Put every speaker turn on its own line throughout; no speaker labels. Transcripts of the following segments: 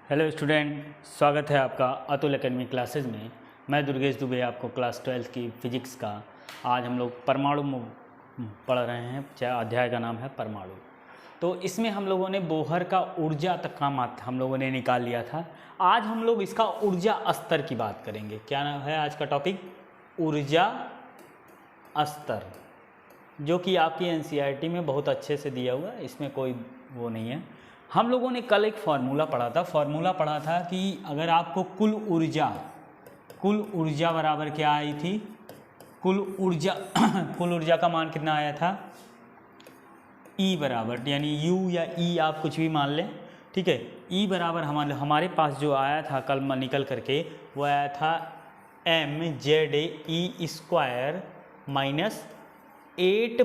Hello student, स्वागत है आपका अतुल एकेडमी क्लासेस में। मैं दुर्गेश दुबे आपको क्लास 12 की फिजिक्स का आज हम लोग परमाणु पढ़ रहे हैं। अध्याय का नाम है परमाणु। तो इसमें हम लोगों ने बोहर का ऊर्जा तक का मात्रा हम लोगों ने निकाल लिया था। आज हम लोग इसका ऊर्जा स्तर की बात करेंगे। क्या नाम है आज का टॉपिक? ऊर्जा स्तर, जो कि आपकी एनसीईआरटी में बहुत अच्छे से दिया हुआ है, इसमें कोई वो नहीं है। हम लोगों ने कल एक फार्मूला पढ़ा था कि अगर आपको कुल ऊर्जा बराबर क्या आई थी, कुल ऊर्जा का मान कितना आया था? E बराबर, यानी U या E आप कुछ भी मान लें, ठीक है। E बराबर हमारे पास जो आया था कल निकल करके वो आया था mZe square minus 8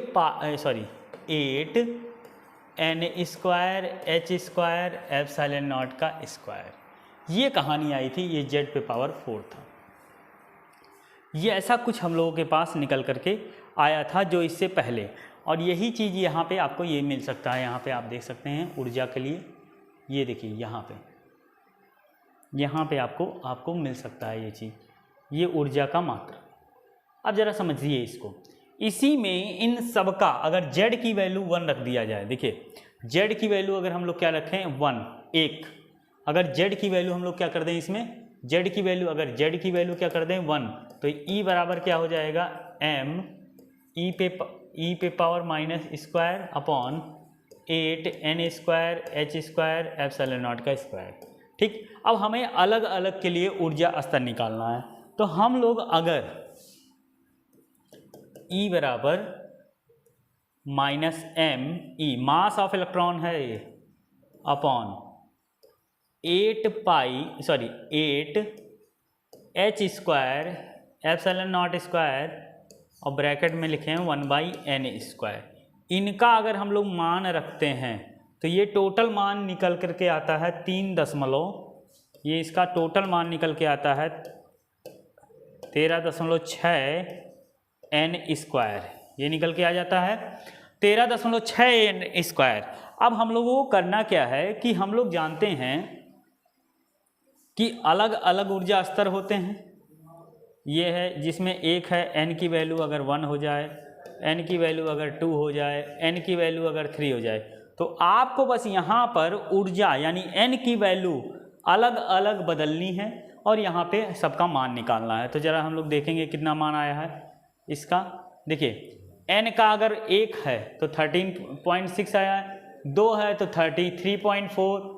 n square h square epsilon naught का स्क्वायर। ये कहानी आई थी, ये z पे पावर 4 था। ये ऐसा कुछ हम लोगों के पास निकल करके आया था जो इससे पहले, और यही चीज़ यहाँ पे आपको ये मिल सकता है। यहाँ पे आप देख सकते हैं ऊर्जा के लिए, ये देखिए यहाँ पे आपको मिल सकता है ये चीज़, ये ऊर्जा का मात्रा। अब ज़रा समझिए इसको। इसी में इन सब का अगर z की वैल्यू 1 रख दिया जाए, देखिए z की वैल्यू अगर हम लोग क्या रखें 1, अगर z की वैल्यू हम लोग क्या कर दें इसमें, z की वैल्यू क्या कर दें 1, तो E बराबर क्या हो जाएगा m e पे power minus square upon 8 n square h square epsilon naught का स्क्वायर। ठीक, अब हमें अलग अलग के लिए ऊर्जा स्तर निकालना है। तो हम लोग अगर E बराबर minus m E mass of electron है ये, upon 8 h square epsilon not square और ब्रैकेट में लिखे हैं 1/n स्क्वायर। इनका अगर हम लोग मान रखते हैं तो ये टोटल मान निकल करके आता है 3 ये इसका टोटल मान निकल के आता है 13.6 n स्क्वायर। ये निकल के आ जाता है 13.6 n स्क्वायर। अब हम लोगों को करना क्या है कि हम लोग जानते हैं कि अलग अलग ऊर्जा स्तर होते हैं। ये है जिसमें एक है n की वैल्यू अगर 1 हो जाए, n की वैल्यू अगर 2 हो जाए, n की वैल्यू अगर 3 हो जाए, तो आपको बस यहाँ पर ऊर्जा यानी n की वैल्यू अलग अलग बदलनी है और यहाँ पे सबका मान निकालना है। तो ज़रा हम लोग देखेंगे कितना मान आया है इसका। देखिए n का अगर 1 है तो 13.6 आया है, 2 है तो 33.4।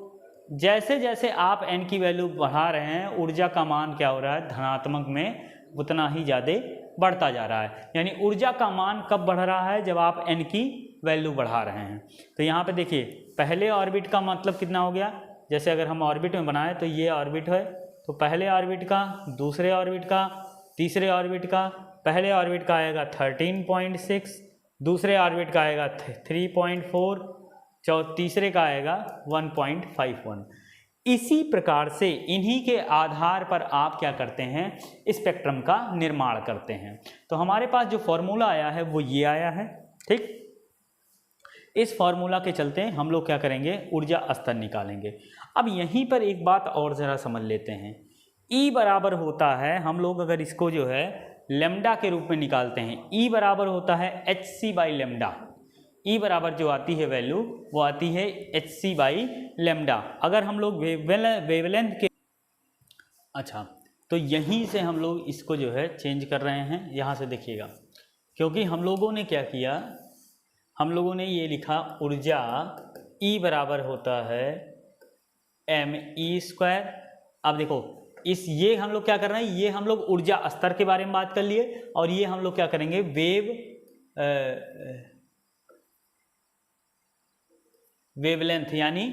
जैसे जैसे आप n की वैल्यू बढ़ा रहे हैं ऊर्जा का मान क्या हो रहा है, धनात्मक में उतना ही ज़्यादा बढ़ता जा रहा है। यानी ऊर्जा का मान कब बढ़ रहा है? जब आप n की वैल्यू बढ़ा रहे हैं। तो यहाँ पे देखिए पहले ऑर्बिट का मतलब कितना हो गया, जैसे अगर हम ऑर्बिट में बनाए तो ये ऑर्बिट है, तो पहले ऑर्बिट का, दूसरे ऑर्बिट का, तीसरे ऑर्बिट का, पहले ऑर्बिट का आएगा 13.6, दूसरे ऑर्बिट का आएगा 3.4, तीसरे का आएगा 1.51। इसी प्रकार से इन्हीं के आधार पर आप क्या करते हैं, स्पेक्ट्रम का निर्माण करते हैं। तो हमारे पास जो फॉर्मूला आया है वो ये आया है। ठीक, इस फॉर्मूला के चलते हम लोग क्या करेंगे, ऊर्जा स्तर निकालेंगे। अब यहीं पर एक बात और ज़रा समझ लेते हैं। E बराबर होता है, हम लोग अगर इसको जो है लेमडा के रूप में निकालते हैं, E बराबर होता है hc/λ। E बराबर जो आती है वैल्यू वो आती है hc/λ। अगर हम लोग वेवलेंथ के, अच्छा, तो यहीं से हम लोग इसको जो है चेंज कर रहे हैं। यहाँ से देखिएगा, क्योंकि हम लोगों ने क्या किया, हम लोगों ने ये लिखा ऊर्जा E बराबर होता है me स्क्वायर। अब देखो ये हम लोग क्या कर रहे हैं, ये हम लोग ऊर्जा स्तर के बारे में बात कर लिए, और ये हम लोग क्या करेंगे वेवलेंथ, यानी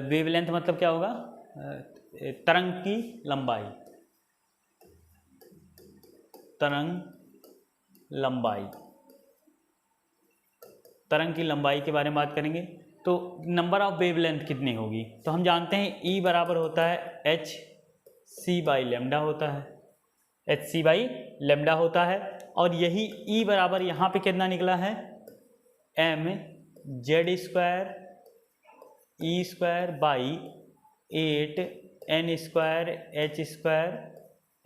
वेवलेंथ मतलब क्या होगा, तरंग की लंबाई, तरंग की लंबाई के बारे में बात करेंगे। तो नंबर ऑफ वेवलेंथ कितनी होगी, तो हम जानते हैं E बराबर होता है hc/λ होता है, और यही E बराबर यहाँ पे कितना निकला है, mz² E² by 8n square h square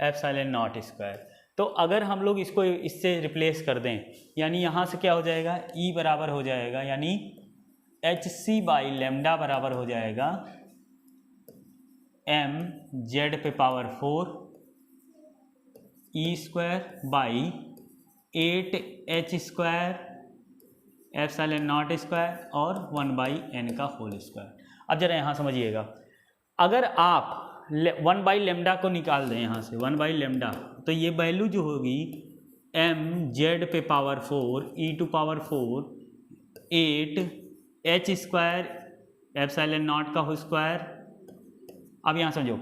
epsilon not square. तो अगर हम लोग इसको इससे रिप्लेस कर दें, यानी यहाँ से क्या हो जाएगा, E बराबर हो जाएगा, यानी hc बाई लेमडा बराबर हो जाएगा m z पे power 4 e square by 8h square epsilon not square और 1/n का होल स्क्वायर। अब जरा यहाँ समझिएगा, अगर आप 1/λ को निकाल दें यहाँ से 1/λ, तो ये वैल्यू जो होगी m z पे power 4 e to power 4 8h square epsilon naught का होल स्क्वायर। अब यहाँ समझो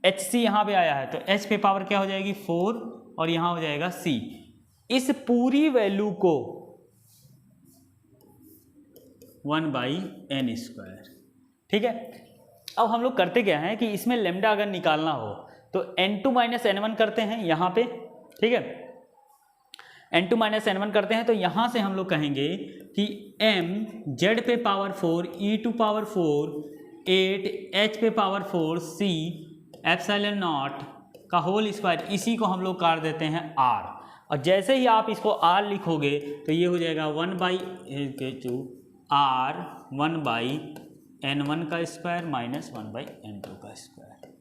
hc यहाँ पे आया है तो h पे पावर क्या हो जाएगी 4 और यहाँ हो जाएगा c। इस पूरी वैल्यू को 1/n स्क्वायर, ठीक है। अब हम लोग करते क्या हैं कि इसमें लेमडा अगर निकालना हो तो n2 माइनस n1 करते हैं यहाँ पे, ठीक है। n2 माइनस n1 करते हैं तो यहाँ से हम लोग कहेंगे कि m z पे power 4 e to power 4 8 h पे पावर 4 c एप्सिलॉन नॉट का होल स्क्वायर, इसी को हम लोग काट देते हैं r। और जैसे ही आप इसको r लिखोगे तो ये हो जाएगा 1/2 r 1/n1 का स्क्वायर माइनस 1/n2 का स्क्वायर।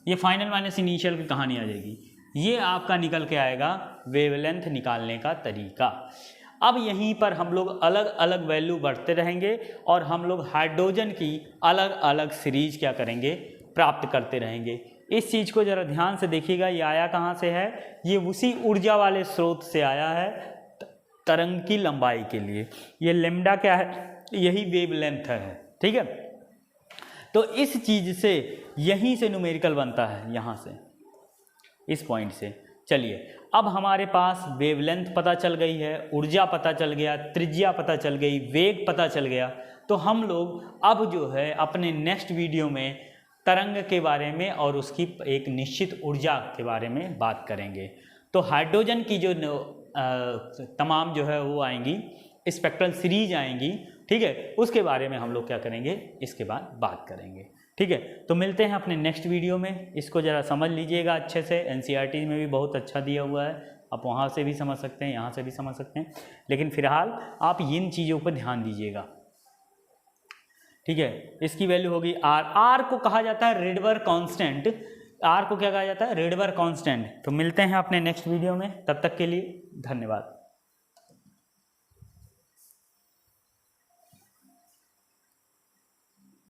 ये फाइनल माइनस इनिशियल की कहानी आ जाएगी। ये आपका निकल के आएगा वेवलेंथ निकालने का तरीका। अब यहीं पर हम लोग अलग अलग वैल्यू बढ़ते रहेंगे और हम लोग हाइड्रोजन की अलग अलग सीरीज क्या करेंगे, प्राप्त करते रहेंगे। इस चीज़ को ज़रा ध्यान से देखिएगा, ये आया कहाँ से है, ये उसी ऊर्जा वाले स्रोत से आया है तरंग की लंबाई के लिए। ये लेमडा क्या है, यही वेवलेंथ है, ठीक है। तो इस चीज़ से यहीं से न्यूमेरिकल बनता है, यहाँ से इस पॉइंट से। चलिए अब हमारे पास वेवलेंथ पता चल गई है, ऊर्जा पता चल गया, त्रिज्या पता चल गई, वेग पता चल गया। तो हम लोग अब जो है अपने नेक्स्ट वीडियो में तरंग के बारे में और उसकी एक निश्चित ऊर्जा के बारे में बात करेंगे। तो हाइड्रोजन की जो तमाम जो है वो आएंगी, स्पेक्ट्रल सीरीज आएंगी, ठीक है। उसके बारे में हम लोग क्या करेंगे, इसके बाद बात करेंगे, ठीक है। तो मिलते हैं अपने नेक्स्ट वीडियो में। इसको ज़रा समझ लीजिएगा अच्छे से, एनसीईआरटी में भी बहुत अच्छा दिया हुआ है, आप वहाँ से भी समझ सकते हैं, यहाँ से भी समझ सकते हैं, लेकिन फ़िलहाल आप इन चीज़ों पर ध्यान दीजिएगा, ठीक है। इसकी वैल्यू होगी आर। आर को कहा जाता है रेडबर्ग कांस्टेंट। आर को क्या कहा जाता है, रेडबर्ग कांस्टेंट। तो मिलते हैं अपने नेक्स्ट वीडियो में, तब तक के लिए धन्यवाद।